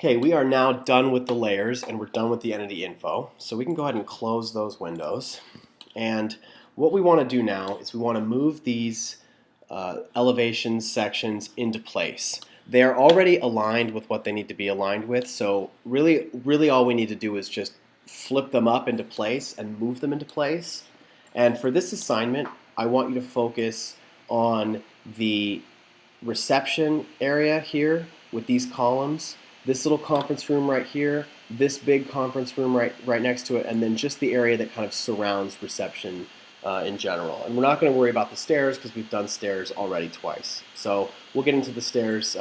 Okay, we are now done with the layers and we're done with the entity info. So we can go ahead and close those windows. And what we want to do now is we want to move these elevation sections into place. They're already aligned with what they need to be aligned with. So really all we need to do is just flip them up into place and move them into place. And for this assignment, I want you to focus on the reception area here with these columns, this little conference room right here, this big conference room right next to it, and then just the area that kind of surrounds reception in general. And we're not going to worry about the stairs because we've done stairs already twice. So we'll get into the stairs.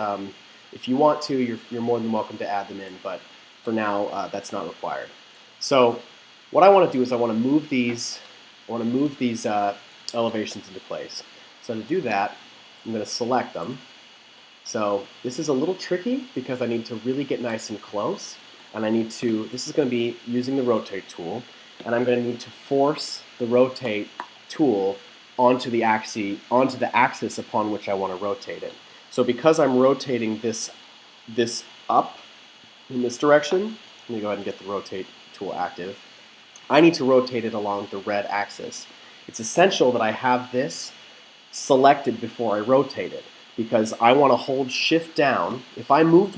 If you want to, you're more than welcome to add them in, but for now, that's not required. So what I want to do is I want to move these elevations into place. So to do that, I'm going to select them. So this is a little tricky because I need to really get nice and close, and this is going to be using the rotate tool, and I'm going to need to force the rotate tool onto the axis upon which I want to rotate it. So because I'm rotating this up in this direction, let me go ahead and get the rotate tool active. I need to rotate it along the red axis. It's essential that I have this selected before I rotate it, because I want to hold shift down. If I move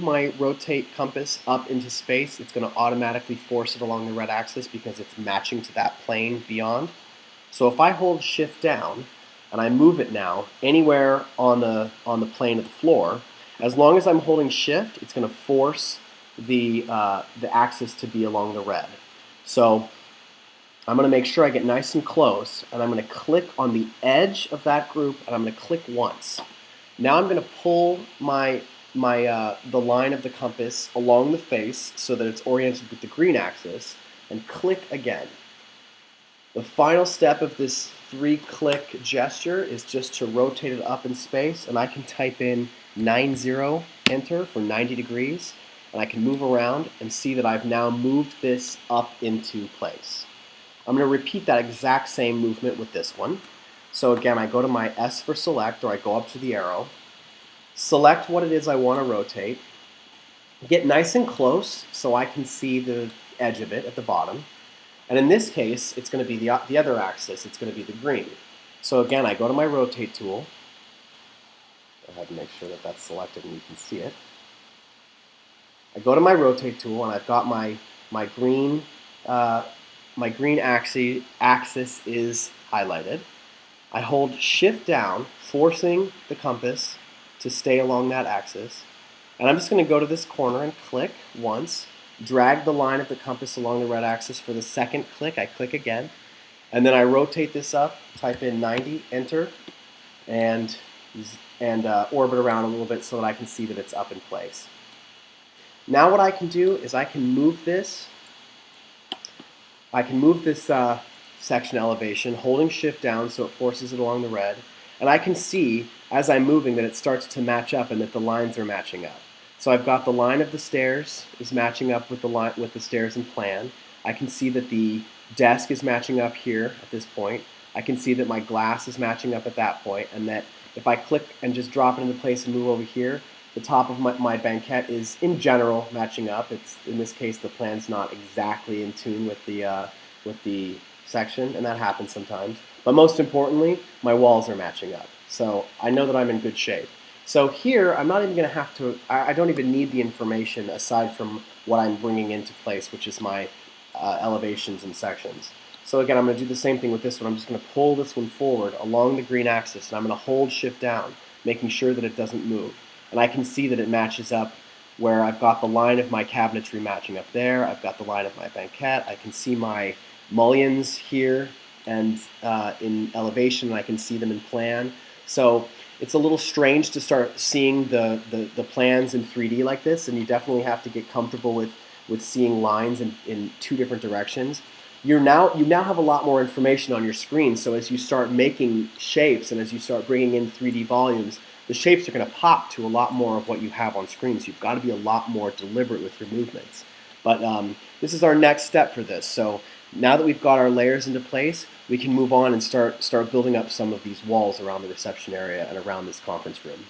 my rotate compass up into space, it's going to automatically force it along the red axis because it's matching to that plane beyond. So if I hold shift down and I move it now anywhere on the plane of the floor, as long as I'm holding shift, it's going to force the axis to be along the red. So I'm going to make sure I get nice and close, and I'm going to click on the edge of that group, and I'm going to click once. Now I'm going to pull the line of the compass along the face so that it's oriented with the green axis, and click again. The final step of this 3-click gesture is just to rotate it up in space, and I can type in 90, enter for 90 degrees, and I can move around and see that I've now moved this up into place. I'm going to repeat that exact same movement with this one. So again, I go to my S for select, or I go up to the arrow, select what it is I want to rotate, get nice and close so I can see the edge of it at the bottom. And in this case, it's going to be the other axis. It's going to be the green. So again, I go to my rotate tool. Go ahead and make sure that that's selected and you can see it. I go to my rotate tool, and I've got my green axis is highlighted. I hold shift down, forcing the compass to stay along that axis. And I'm just going to go to this corner and click once, drag the line of the compass along the red axis for the second click. I click again, and then I rotate this up, type in 90, enter, and orbit around a little bit so that I can see that it's up in place. Now what I can do is I can move this section elevation, holding shift down so it forces it along the red, and I can see as I'm moving that it starts to match up and that the lines are matching up. So I've got the line of the stairs is matching up with the stairs in plan. I can see that the desk is matching up here at this point. I can see that my glass is matching up at that point, and that if I click and just drop it into place and move over here, the top of my banquette is in general matching up. It's, in this case, the plan's not exactly in tune with the section, and that happens sometimes. But most importantly, my walls are matching up. So I know that I'm in good shape. So here, I'm not even going to have to, I don't even need the information aside from what I'm bringing into place, which is my elevations and sections. So again, I'm going to do the same thing with this one. I'm just going to pull this one forward along the green axis, and I'm going to hold shift down, making sure that it doesn't move. And I can see that it matches up where I've got the line of my cabinetry matching up there. I've got the line of my banquette. I can see my mullions here and in elevation, and I can see them in plan. So it's a little strange to start seeing the plans in 3D like this, and you definitely have to get comfortable with seeing lines in two different directions. You now have a lot more information on your screen, so as you start making shapes and as you start bringing in 3D volumes, the shapes are going to pop to a lot more of what you have on screen, so you've got to be a lot more deliberate with your movements. But this is our next step for this. So now that we've got our layers into place, we can move on and start building up some of these walls around the reception area and around this conference room.